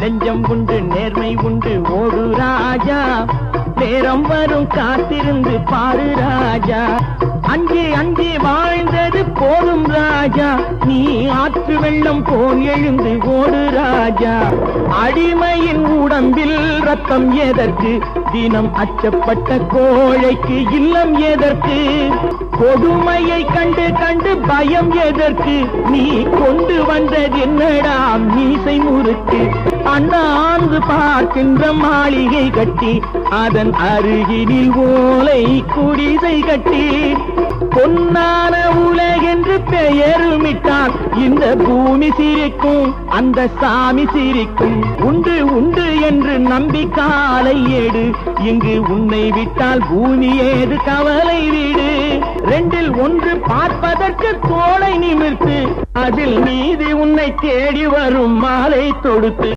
நெஞ்சம் உண்டு நேர்மை உண்டு ஓடு ராஜா, நேரம் வரும் காத்திருந்து பாரு ராஜா. அங்கே அங்கே வாழ்ந்தது போதும் ராஜா, நீ ஆற்று வெள்ளம் போல் எழுந்து ஓடு ராஜா. அடிமையின் உடம்பில் ரத்தம் எதற்கு, தினம் அச்சப்பட்ட கோழைக்கு இல்லம் எதற்கு, கொடுமையை கண்டு கண்டு பயம் எதற்கு, நீ கொண்டு வந்தது என்னடா மீசை முறுக்கு. அண்ணாந்து பார்க்கின்ற மாளிகை கட்டி, அதன் அருகினில் ஓலை குடிசை கட்டி, பொன்னான உலகென்று பெயருமிட்டால் இந்த பூமி சிரிக்கும், அந்த சாமி சிரிக்கும். உண்டு உண்டு என்று நம்பி காலை ஏடு, இங்கு உன்னை விட்டால் பூமி ஏது கவலை வீடு. ரெண்டில் ஒன்று பார்ப்பதற்கு தோளை நிமிர்த்து, அதில் நீதி உன்னை தேடி வரும் மாலை தொடுத்து.